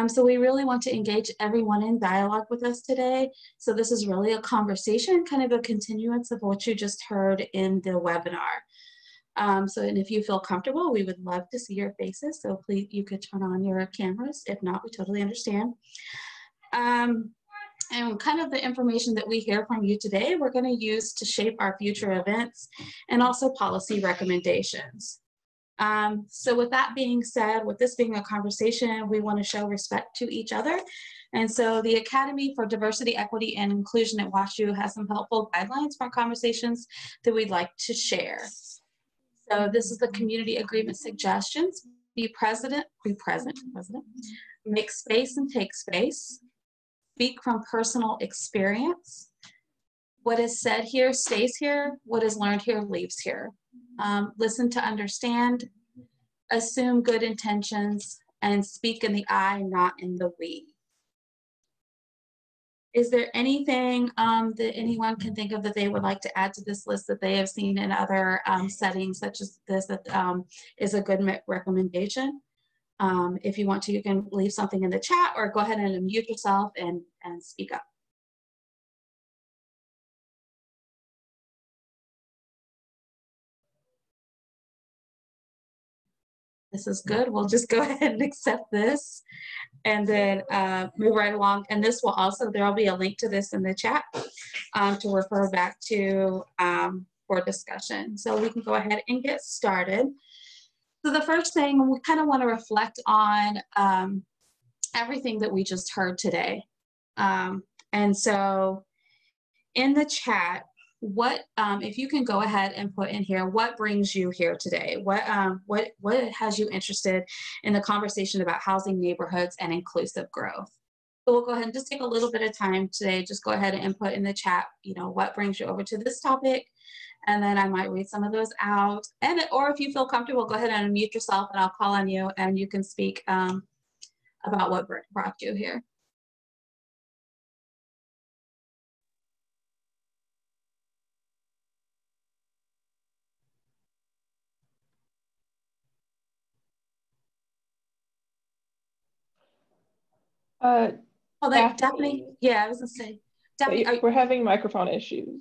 So we really want to engage everyone in dialogue with us today. So this is really a conversation, kind of a continuance of what you just heard in the webinar. And if you feel comfortable, we would love to see your faces. So please, you could turn on your cameras. If not, we totally understand. And kind of the information that we hear from you today, we're going to use to shape our future events and also policy recommendations. So with that being said, with this being a conversation, we want to show respect to each other. And so the Academy for Diversity, Equity, and Inclusion at WashU has some helpful guidelines for conversations that we'd like to share. So this is the community agreement suggestions. Be present, make space and take space, speak from personal experience. What is said here stays here, what is learned here leaves here. Listen to understand, assume good intentions, and speak in the I, not in the we. Is there anything that anyone can think of that they would like to add to this list that they have seen in other settings such as this that is a good recommendation? If you want to, you can leave something in the chat or go ahead and unmute yourself and speak up. This is good. We'll just go ahead and accept this and then move right along. And this will also, there will be a link to this in the chat to refer back to for discussion. So we can go ahead and get started. So the first thing, we kind of want to reflect on everything that we just heard today. And so in the chat, what if you can go ahead and put in here, what brings you here today? What has you interested in the conversation about housing, neighborhoods, and inclusive growth? So we'll go ahead and just take a little bit of time today. Just go ahead and input in the chat, you know, what brings you over to this topic, and then I might read some of those out. And or if you feel comfortable, go ahead and unmute yourself, and I'll call on you, and you can speak about what brought you here. Oh, Daphne. Yeah, I was gonna say, Daphne, we're having microphone issues.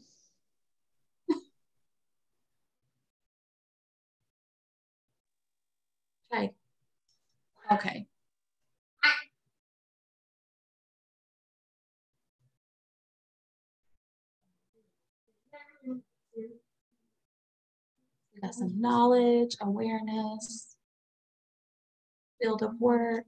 Okay. Okay. We got some knowledge, awareness, field of work.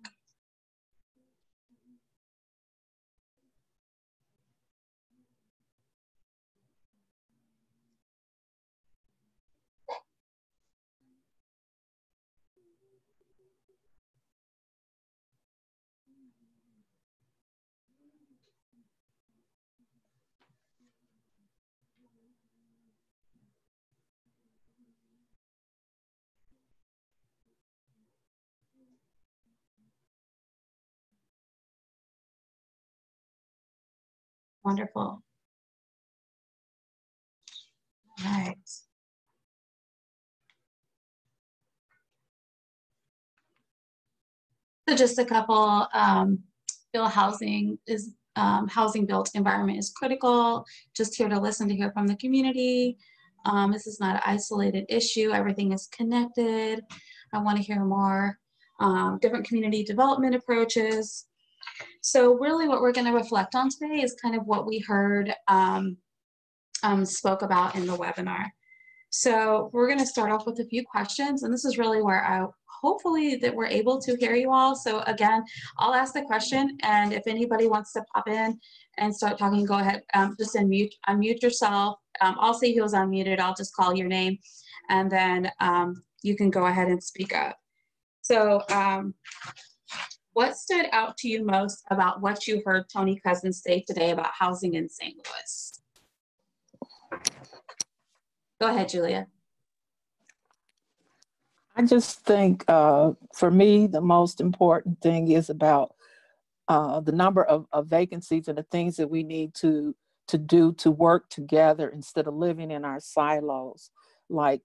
Wonderful. All right. So just a couple, housing built environment is critical. Just here to listen, to hear from the community. This is not an isolated issue. Everything is connected. I want to hear more different community development approaches. So really what we're going to reflect on today is kind of what we heard spoke about in the webinar. So we're going to start off with a few questions, and this is really where hopefully that we're able to hear you all. So again, I'll ask the question, and if anybody wants to pop in and start talking, go ahead, just unmute yourself. I'll see who's unmuted. I'll just call your name, and then you can go ahead and speak up. So what stood out to you most about what you heard Tony Cousins say today about housing in St. Louis? Go ahead, Julia. I just think for me, the most important thing is about the number of vacancies and the things that we need to do to work together instead of living in our silos. Like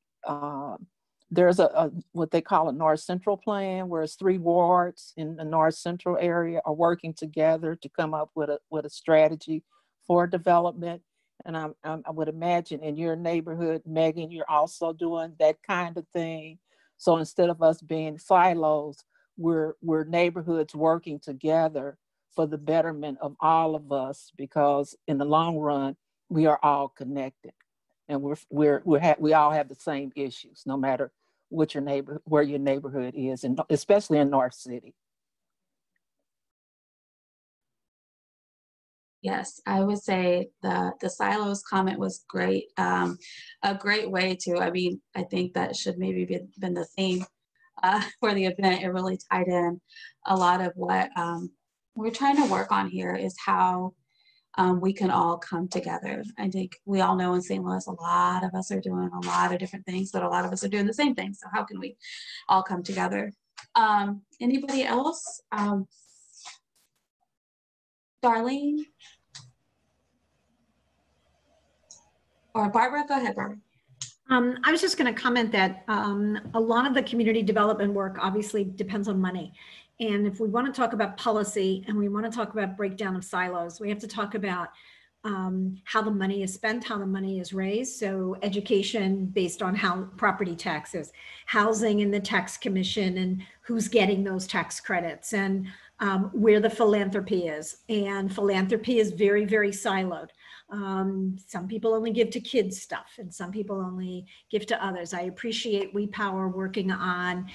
there's a what they call a North Central plan, where it's 3 wards in the North Central area are working together to come up with a strategy for development. And I would imagine in your neighborhood, Megan, you're also doing that kind of thing. So instead of us being silos, we're neighborhoods working together for the betterment of all of us, because in the long run, we are all connected, and we all have the same issues, no matter what where your neighborhood is, and especially in North City. Yes, I would say the silos comment was great. A great way to, I mean, I think that should maybe been the theme for the event. It really tied in a lot of what we're trying to work on here, is how we can all come together. I think we all know in St. Louis, a lot of us are doing a lot of different things, but a lot of us are doing the same thing. So how can we all come together? Anybody else? Darlene? Or Barbara? Go ahead, Barbara. I was just going to comment that a lot of the community development work obviously depends on money. And if we want to talk about policy and we want to talk about breakdown of silos, we have to talk about how the money is spent, how the money is raised. So education based on how property taxes, housing and the tax commission, and who's getting those tax credits, and where the philanthropy is. And philanthropy is very, very siloed. Some people only give to kids stuff, and some people only give to others. I appreciate We Power working on,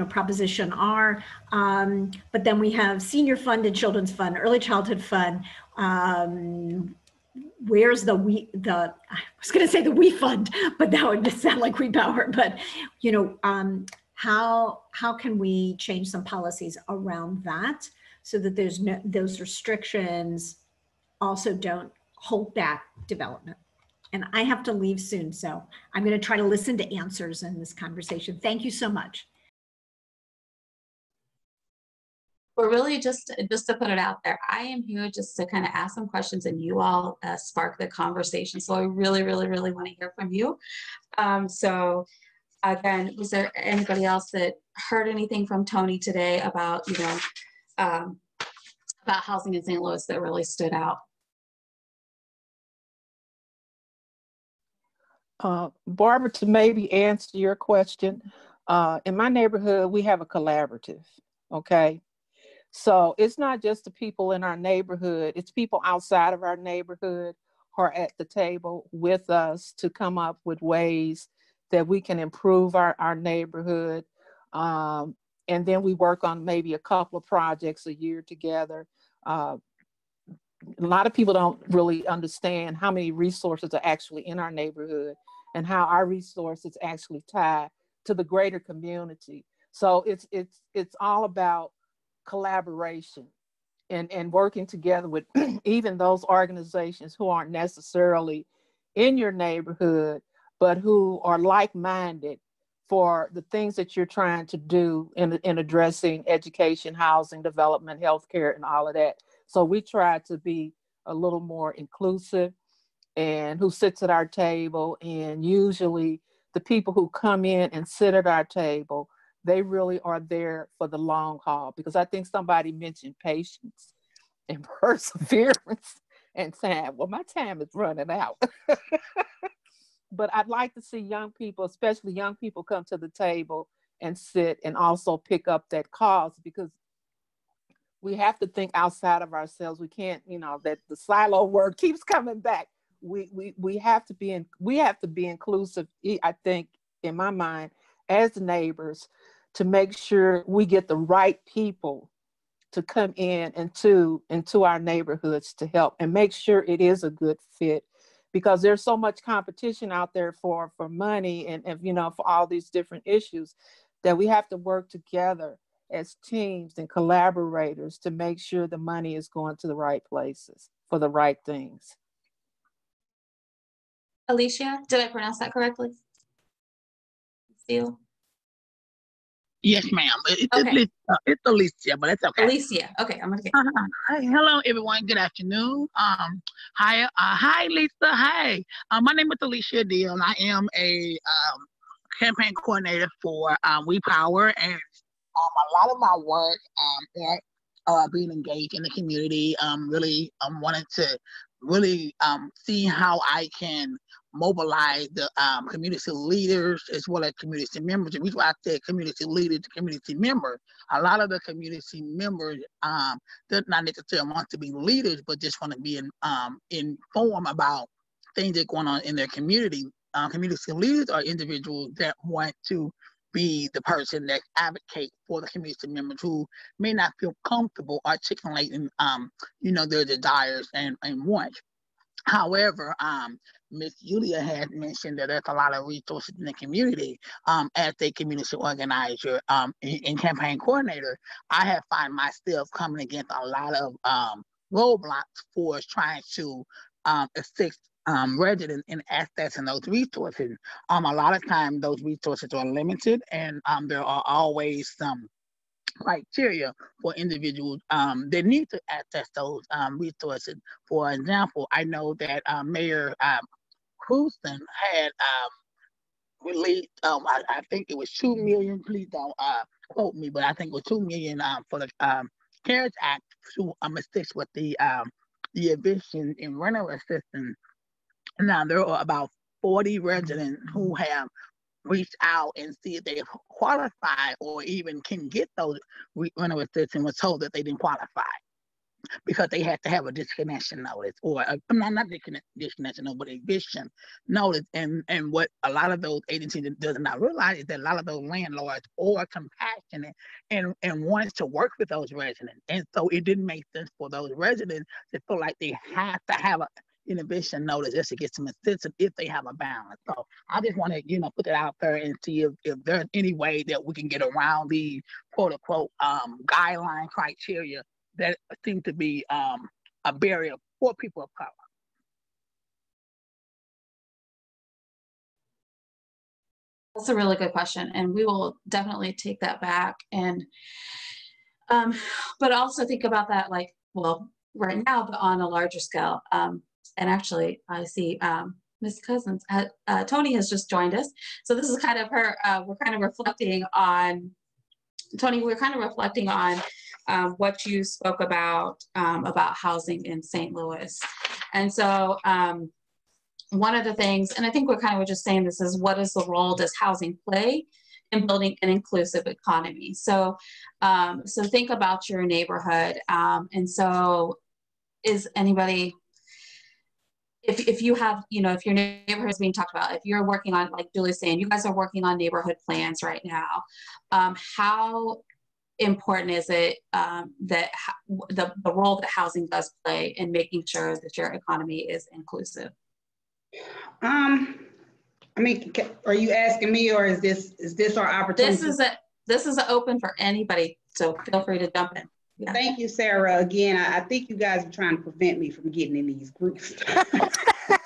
Proposition R, but then we have senior fund and children's fund, early childhood fund. Where's I was going to say the We Fund, but that would sound like We Power. But how can we change some policies around that so that there's those restrictions also don't hold back development? And I have to leave soon, so I'm going to try to listen to answers in this conversation. Thank you so much. Well, really just to put it out there, I am here just to kind of ask some questions, and you all spark the conversation. So I really, really, really want to hear from you. So again, was there anybody else that heard anything from Tony today about, about housing in St. Louis that really stood out? Barbara, to maybe answer your question, in my neighborhood, we have a collaborative, okay? So it's not just the people in our neighborhood, it's people outside of our neighborhood who are at the table with us to come up with ways that we can improve our neighborhood. And then we work on maybe a couple of projects a year together. A lot of people don't really understand how many resources are actually in our neighborhood and how our resources actually tie to the greater community. So it's all about collaboration and working together with even those organizations who aren't necessarily in your neighborhood, but who are like-minded for the things that you're trying to do in addressing education, housing, development, healthcare, and all of that. So we try to be a little more inclusive, and who sits at our table. And usually the people who come in and sit at our table, they really are there for the long haul, because I think somebody mentioned patience and perseverance and time. Well, my time is running out. But I'd like to see young people, especially young people, come to the table and sit and also pick up that cause, because we have to think outside of ourselves. We can't, that the silo word keeps coming back. We have to be inclusive, I think, in my mind, as neighbors, to make sure we get the right people to come into our neighborhoods to help, and make sure it is a good fit, because there's so much competition out there for money and for all these different issues, that we have to work together as teams and collaborators to make sure the money is going to the right places for the right things. Alicia, did I pronounce that correctly? Steele? Yes, ma'am. Okay. It's Alicia, but it's okay. Alicia. Okay, I'm gonna get. Hi, hello, everyone. Good afternoon. Hi, Lisa. Hi. My name is Alicia Deal, and I am a campaign coordinator for We Power, and a lot of my work being engaged in the community, really wanted to really see how I can mobilize the community leaders as well as community members. The reason why I said community leaders to community members, a lot of the community members does not necessarily want to be leaders, but just want to be informed about things that are going on in their community. Community leaders are individuals that want to be the person that advocate for the community members who may not feel comfortable articulating, their desires and wants. However, Ms. Julia had mentioned that there's a lot of resources in the community. As a community organizer and campaign coordinator, I have found myself coming against a lot of roadblocks for trying to assist residents in accessing those resources. A lot of times those resources are limited, and there are always some criteria for individuals that need to access those resources. For example, I know that Mayor Cruzan had released, I think it was 2 million, please don't quote me, but I think it was 2 million for the CARES Act to assist with the eviction and rental assistance. Now, there are about 40 residents who have reached out and see if they qualify or even can get those rental assistance, and was told that they didn't qualify because they had to have a disconnection notice, or not disconnection notice, but eviction notice. And what a lot of those agencies does not realize is that a lot of those landlords are compassionate and wants to work with those residents. And so it didn't make sense for those residents to feel like they have to have an eviction notice just to get some assistance if they have a balance. So I just want to, put it out there and see if there's any way that we can get around these quote unquote guideline criteria that seem to be a barrier for people of color. That's a really good question, and we will definitely take that back. And but also think about that, like, well, right now, but on a larger scale. And actually, I see Ms. Cousins, Tony has just joined us. So this is kind of her, we're kind of reflecting on, Tony, we're kind of reflecting on what you spoke about housing in St. Louis. And so one of the things, and I think we're kind of just saying this, is what is the role does housing play in building an inclusive economy? So, so think about your neighborhood. And so is anybody, if you have, if your neighborhood is being talked about, if you're working on, like Julie's saying, you guys are working on neighborhood plans right now, how important is it that the role that housing does play in making sure that your economy is inclusive? I mean, are you asking me, or is this our opportunity? This is open for anybody, so feel free to jump in. Yeah. Thank you, Sarah. Again, I think you guys are trying to prevent me from getting in these groups. Like, what's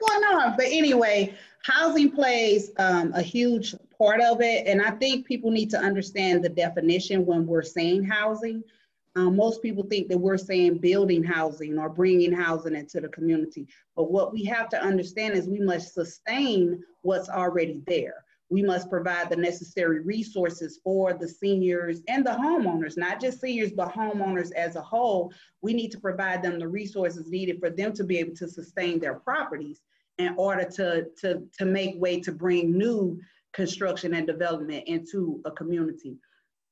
going on? But anyway, housing plays a huge part of it. And I think people need to understand the definition when we're saying housing. Most people think that we're saying building housing or bringing housing into the community. But what we have to understand is we must sustain what's already there. We must provide the necessary resources for the seniors and the homeowners, not just seniors, but homeowners as a whole. We need to provide them the resources needed for them to be able to sustain their properties in order to make way to bring new construction and development into a community.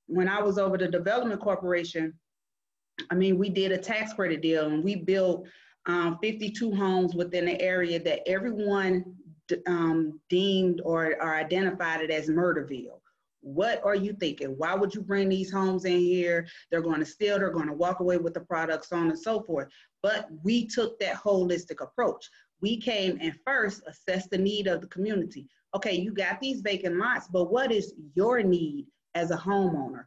When I was over the Development Corporation, I mean, we did a tax credit deal, and we built 52 homes within the area that everyone deemed or identified it as Murderville. What are you thinking? Why would you bring these homes in here? They're going to steal, they're going to walk away with the products, so on and so forth. But we took that holistic approach. We came and first assessed the need of the community. Okay, you got these vacant lots, but what is your need as a homeowner?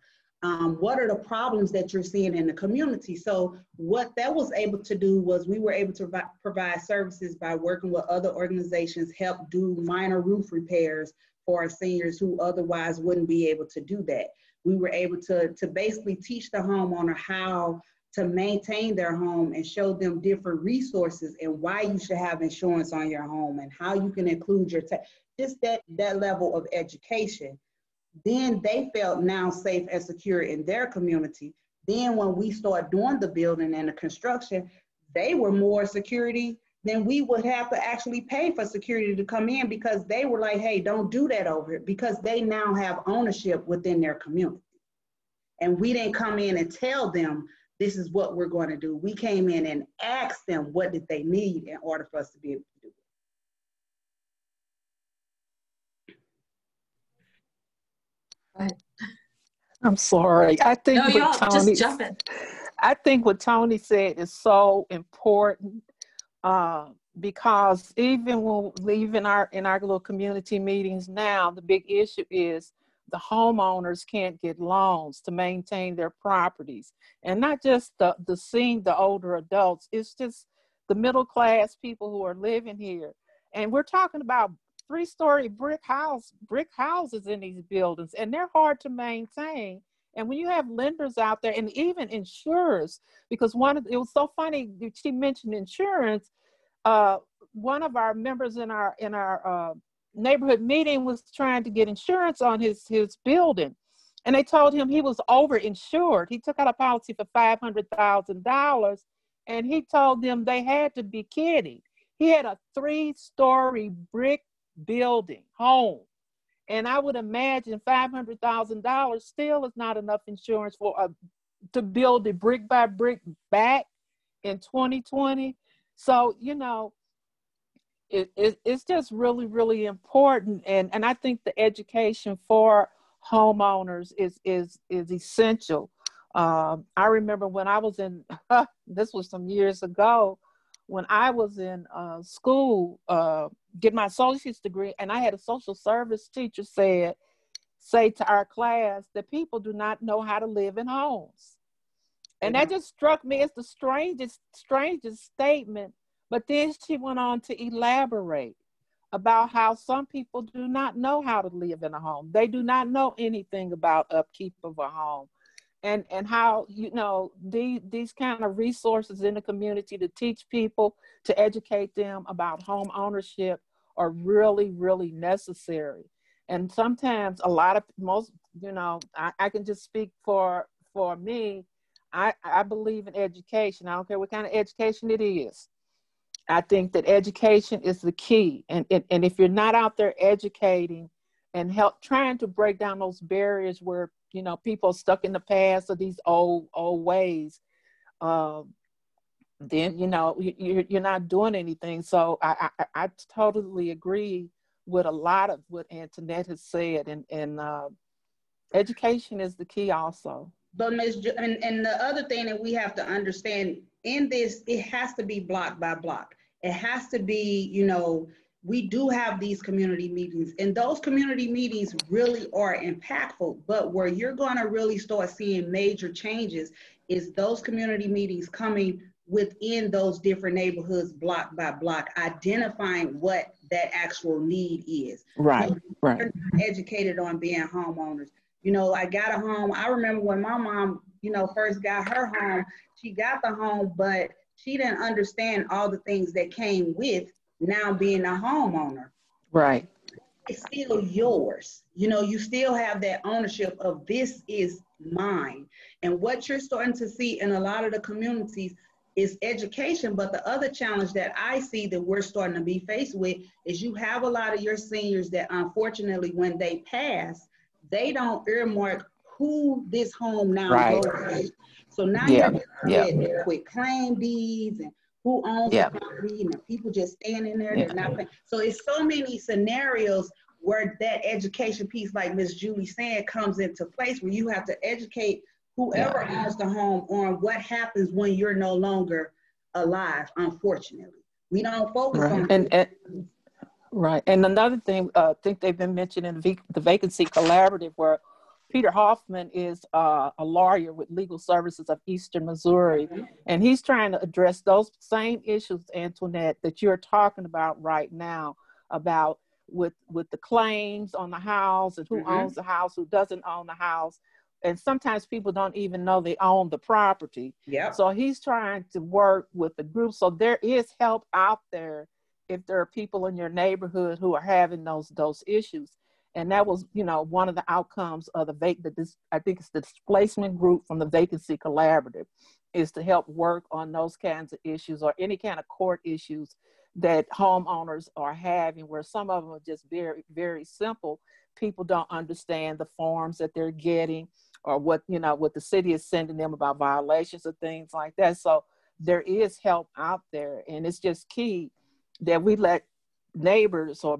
What are the problems that you're seeing in the community? So what that was able to do was we were able to provide services by working with other organizations, help do minor roof repairs for our seniors who otherwise wouldn't be able to do that. We were able to basically teach the homeowner how to maintain their home and show them different resources and why you should have insurance on your home and how you can include your just that level of education. Then they felt now safe and secure in their community. Then when we start doing the building and the construction, they were more security than we would have to actually pay for security to come in, because they were like, hey, don't do that over here, because they now have ownership within their community. And we didn't come in and tell them this is what we're going to do. We came in and asked them what did they need in order for us to be able to do it. I'm sorry. I think No, y'all just jump in. I think what Tony said is so important, because even when leaving in our little community meetings now, the big issue is the homeowners can't get loans to maintain their properties, and not just the older adults. It's just the middle class people who are living here, and we're talking about 3-story brick houses in these buildings, and they're hard to maintain. And when you have lenders out there, and even insurers, because it was so funny, she mentioned insurance. One of our members in our neighborhood meeting was trying to get insurance on his building, and they told him he was overinsured. He took out a policy for $500,000, and he told them they had to be kidding. He had a 3-story brick building home. And I would imagine $500,000 still is not enough insurance to build it brick by brick back in 2020. So, it's just really, really important. And I think the education for homeowners is essential. I remember when I was in, this was some years ago, when I was in school, get my associate's degree, and I had a social service teacher say to our class that people do not know how to live in homes. And that just struck me as the strangest statement. But then she went on to elaborate about how some people do not know how to live in a home. They do not know anything about upkeep of a home. And how, these kind of resources in the community to teach people, to educate them about home ownership are really, really necessary. And sometimes I can just speak for me. I believe in education. I don't care what kind of education it is. I think that education is the key. And if you're not out there educating and trying to break down those barriers where people are stuck in the past of these old ways, then you're not doing anything. So I totally agree with a lot of what Antoinette has said, and education is the key also. But and the other thing that we have to understand in this, it has to be block by block. It has to be, we do have these community meetings, and those community meetings really are impactful. But where you're going to really start seeing major changes is those community meetings coming within those different neighborhoods, block by block, identifying what that actual need is. Right, right. They're not educated on being homeowners. I got a home. I remember when my mom, first got her home, she got the home, but she didn't understand all the things that came with now being a homeowner. Right. It's still yours. You still have that ownership of this is mine. And what you're starting to see in a lot of the communities is education. But the other challenge that I see that we're starting to be faced with is you have a lot of your seniors that unfortunately when they pass, they don't earmark who this home now goes to. So now you're getting quit claim deeds and who owns the property, and people just standing there, they're not paying. So it's so many scenarios where that education piece, like Ms. Julie said, comes into place, where you have to educate whoever owns the home on what happens when you're no longer alive, unfortunately. We don't focus on and right. And another thing, I think they've been mentioning the Vacancy Collaborative, where Peter Hoffman is a lawyer with Legal Services of Eastern Missouri, and he's trying to address those same issues, Antoinette, that you're talking about right now, about with the claims on the house and who owns the house, who doesn't own the house. and sometimes people don't even know they own the property. Yeah. So he's trying to work with the group. So there is help out there if there are people in your neighborhood who are having those issues. And that was, you know, one of the outcomes of I think it's the displacement group from the Vacancy Collaborative, is to help work on those kinds of issues or any kind of court issues that homeowners are having, where some of them are just very, very simple. People don't understand the forms that they're getting, or what the city is sending them about violations of things like that. So there is help out there, and it's just key that we let neighbors or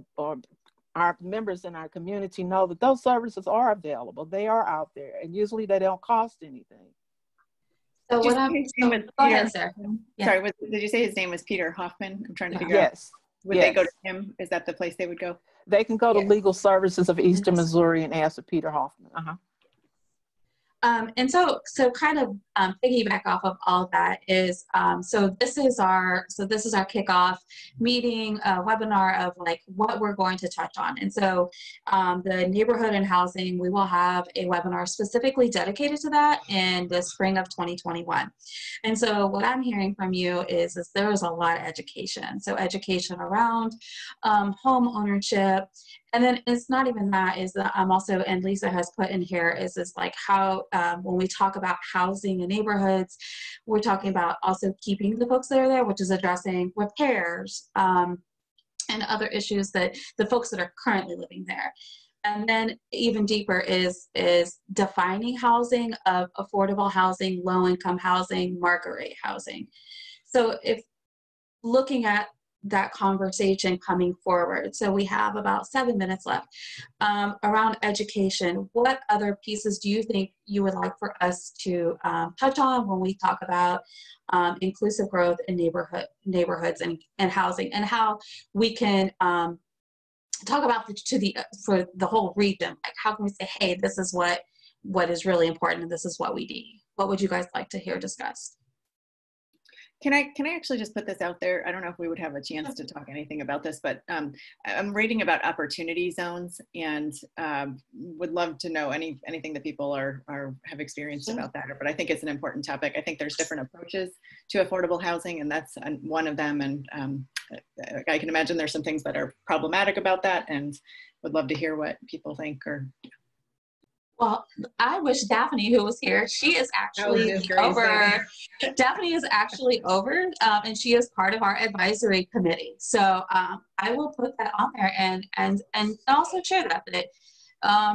our members in our community know that those services are available. They are out there, and usually they don't cost anything. So Did what I'm, you say his so, name was go Peter? ahead, Sarah. Yeah. Sorry, did you say his name was Peter Hoffman? I'm trying to figure out. Yes. Would they go to him? Is that the place they would go? They can go to Yes. Legal Services of Eastern Yes. Missouri and ask for Peter Hoffman. And so kind of piggyback off of all that is, so this is our kickoff meeting, webinar of like what we're going to touch on. And so the neighborhood and housing, we will have a webinar specifically dedicated to that in the spring of 2021. And so what I'm hearing from you is there is a lot of education. So education around home ownership. And then it's not even that, is that I'm also, and Lisa has put in here, is this like how, when we talk about housing in neighborhoods, we're talking about also keeping the folks that are there, which is addressing repairs and other issues that the folks that are currently living there. And then even deeper is defining housing of affordable housing, low-income housing, market rate housing. So if looking at that conversation coming forward. So we have about 7 minutes left. Around education, what other pieces do you think you would like for us to touch on when we talk about inclusive growth in neighborhoods and housing, and how we can talk about for the whole region? Like, how can we say, hey, this is what is really important, and this is what we need? What would you guys like to hear discussed? Can I actually just put this out there? I don't know if we would have a chance to talk anything about this, but I'm reading about opportunity zones, and would love to know anything that people have experienced about that. But I think it's an important topic. I think there's different approaches to affordable housing, and that's one of them. And I can imagine there's some things that are problematic about that, and would love to hear what people think. Well, I wish Daphne, who was here, she is actually over. Daphne is actually over, and she is part of our advisory committee. So I will put that on there and also share that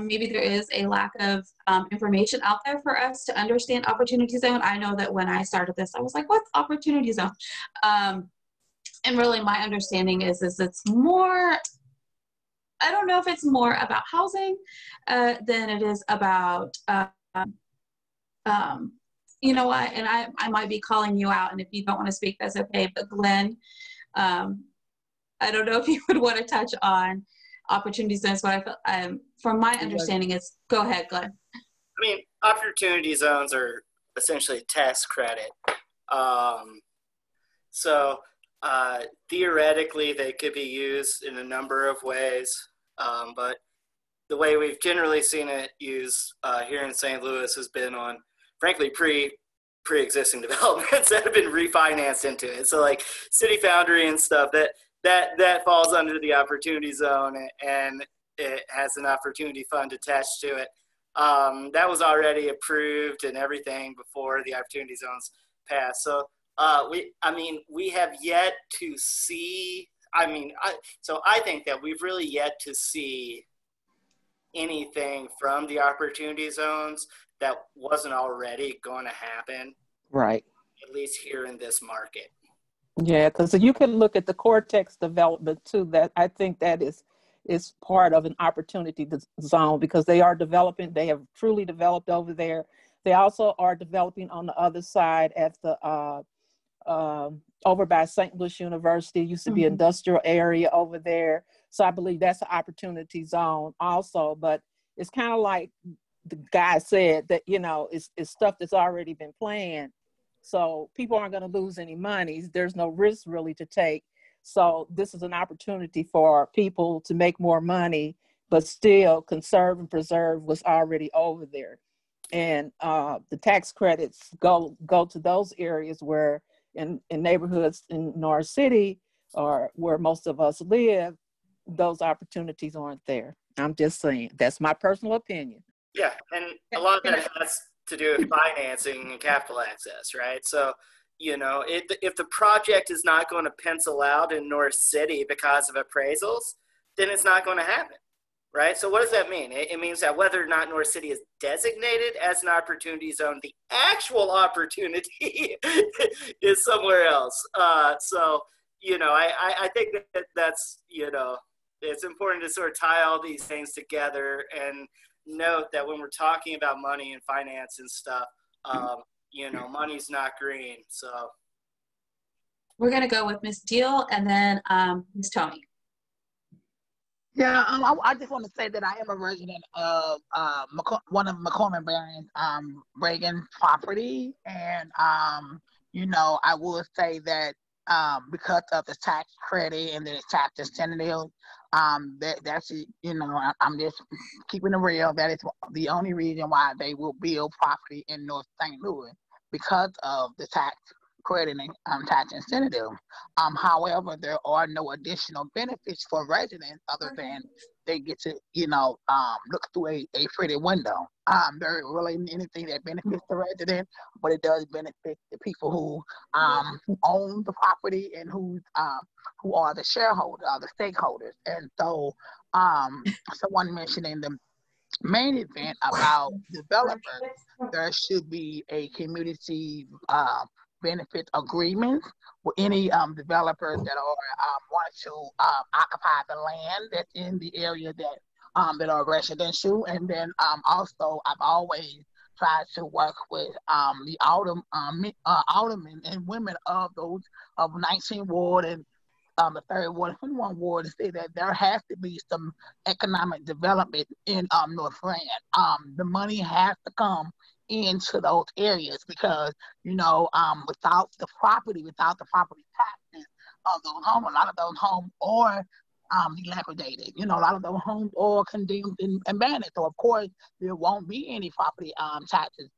maybe there is a lack of information out there for us to understand opportunity zone. I know that when I started this, I was like, what's opportunity zone? And really my understanding is it's more, I don't know if it's more about housing than it is about, you know what, and I might be calling you out, and if you don't want to speak, that's okay. But Glenn, I don't know if you would want to touch on opportunity zones, but I feel, from my understanding is, go ahead, Glenn. I mean, opportunity zones are essentially tax credit. So theoretically, they could be used in a number of ways. But the way we've generally seen it used here in St. Louis has been on, frankly, pre-existing developments that have been refinanced into it. So like City Foundry and stuff, that falls under the opportunity zone, and it has an opportunity fund attached to it. That was already approved and everything before the opportunity zones passed. So we have yet to see. So I think that we've really yet to see anything from the opportunity zones that wasn't already going to happen. Right. At least here in this market. Yeah, because you can look at the Cortex development too. That I think that is part of an opportunity zone, because they are developing. They have truly developed over there. They also are developing on the other side at the over by St. Louis University. Used to be an industrial area over there. So I believe that's an opportunity zone also. But it's kind of like the guy said, that, you know, it's stuff that's already been planned. So people aren't going to lose any money. There's no risk really to take. So this is an opportunity for people to make more money, but still conserve and preserve what's already over there. And the tax credits go to those areas where in neighborhoods in North City or where most of us live, those opportunities aren't there. I'm just saying, that's my personal opinion. Yeah, and a lot of that has to do with financing and capital access, right? So, you know, if the project is not going to pencil out in North City because of appraisals, then it's not going to happen, right? So what does that mean? It means that whether or not North City is designated as an opportunity zone, the actual opportunity is somewhere else. So, you know, I think that's, you know, it's important to sort of tie all these things together and note that when we're talking about money and finance and stuff, you know, money's not green. So we're going to go with Miss Deal and then Miss Tony. Yeah, I just want to say that I am a resident of one of McCormick Barron's Reagan property, and you know, I would say that because of the tax credit and the tax incentive, that's, you know, I'm just keeping it real. That is the only reason why they will build property in North St. Louis, because of the tax credit and tax incentive. However, there are no additional benefits for residents other than they get to, you know, look through a pretty window. There isn't really anything that benefits the resident, but it does benefit the people who own the property and who are the shareholders, the stakeholders. And so, someone mentioned in the main event about developers, there should be a community benefit agreement with any developers that are want to occupy the land that's in the area that are residential. And then also, I've always tried to work with the aldermen and women of 19th Ward and the 3rd Ward, 21 Ward, to say that there has to be some economic development in North Rand. The money has to come into those areas because, you know, without the property taxes of those homes, a lot of those homes are dilapidated. You know, a lot of those homes are condemned and abandoned. So of course there won't be any property taxes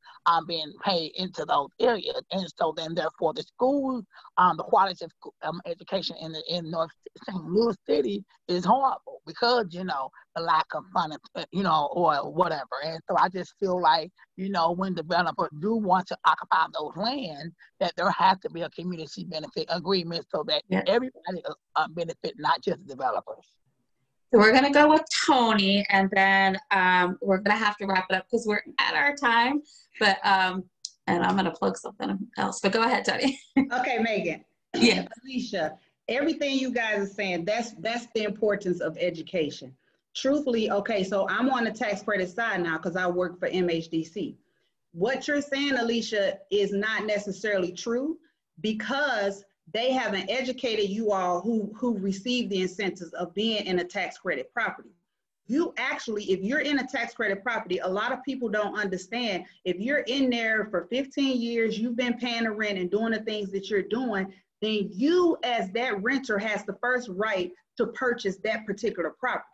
being paid into those areas. And so then therefore the schools, the quality of education in North St. Louis City is horrible because, you know, the lack of funding, you know, or whatever. And so I just feel like, you know, when developers do want to occupy those lands, that there has to be a community benefit agreement so that everybody benefit, not just developers. So we're going to go with Tony, and then we're going to have to wrap it up because we're at our time. But and I'm going to plug something else. But go ahead, Tony. Okay, Megan. Yeah. Alicia, everything you guys are saying, that's the importance of education. Truthfully, okay, so I'm on the tax credit side now because I work for MHDC. What you're saying, Alicia, is not necessarily true because they haven't educated you all who receive the incentives of being in a tax credit property. You actually, if you're in a tax credit property, a lot of people don't understand. If you're in there for 15 years, you've been paying the rent and doing the things that you're doing, then you as that renter has the first right to purchase that particular property.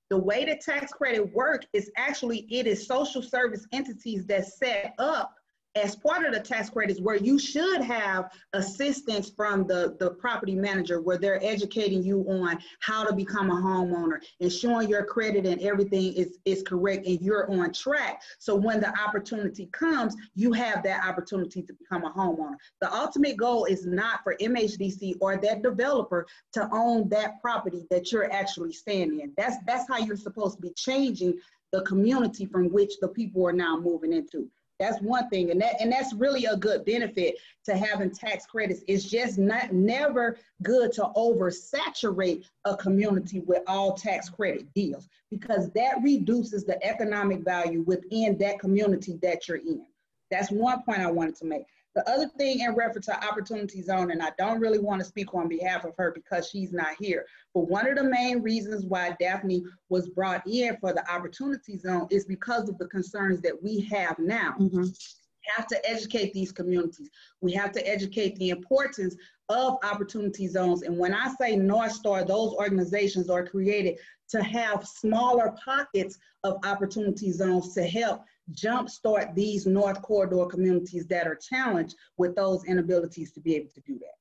The way the tax credit work is actually, it is social service entities that set up as part of the tax credits where you should have assistance from the property manager where they're educating you on how to become a homeowner, ensuring your credit and everything is correct and you're on track. So when the opportunity comes, you have that opportunity to become a homeowner. The ultimate goal is not for MHDC or that developer to own that property that you're actually staying in. That's how you're supposed to be changing the community from which the people are now moving into. That's one thing, and that's really a good benefit to having tax credits. It's just never good to oversaturate a community with all tax credit deals because that reduces the economic value within that community that you're in. That's one point I wanted to make. The other thing in reference to opportunity zone, and I don't really want to speak on behalf of her because she's not here, but one of the main reasons why Daphne was brought in for the opportunity zone is because of the concerns that we have now. Mm-hmm. We have to educate these communities. We have to educate the importance of opportunity zones. And when I say North Star, those organizations are created to have smaller pockets of opportunity zones to help jumpstart these North Corridor communities that are challenged with those inabilities to be able to do that.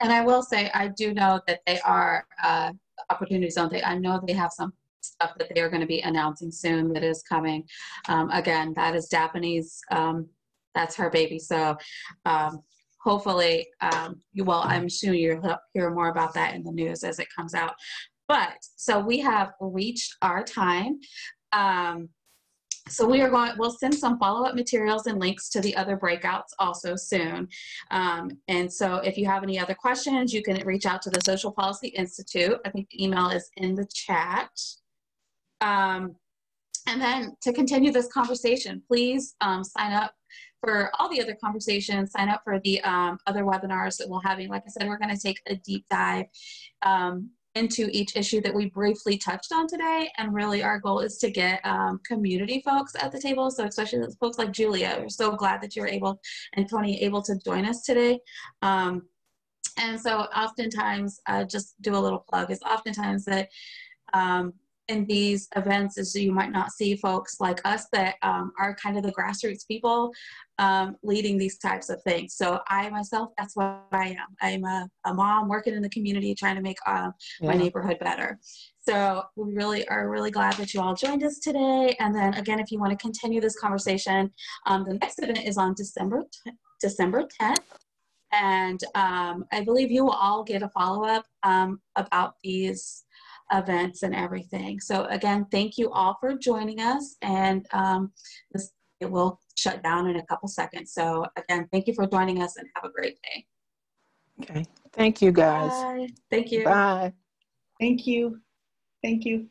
And I will say, I do know that they are opportunity zone. I know they have some stuff that they are going to be announcing soon that is coming. Again, that is Daphne's, that's her baby. So hopefully, well, I'm sure you'll hear more about that in the news as it comes out. But so we have reached our time. So we'll send some follow-up materials and links to the other breakouts also soon. And so if you have any other questions, you can reach out to the Social Policy Institute. I think the email is in the chat. And then to continue this conversation, please sign up for all the other conversations, sign up for the other webinars that we'll having. Like I said, we're going to take a deep dive into each issue that we briefly touched on today. And really our goal is to get community folks at the table. So especially those folks like Julia, we're so glad that you're able, and Tony, able to join us today. And so oftentimes, just do a little plug, is oftentimes that in these events is you might not see folks like us that are kind of the grassroots people leading these types of things. So I myself, that's what I am. I'm a mom working in the community trying to make my neighborhood better. So we really are really glad that you all joined us today. And then again, if you want to continue this conversation, the next event is on December 10th. And I believe you will all get a follow-up about these events and everything. So again, thank you all for joining us, and it will shut down in a couple seconds. So again, thank you for joining us and have a great day. Okay. Thank you, guys. Bye. Thank you. Bye. Thank you. Thank you.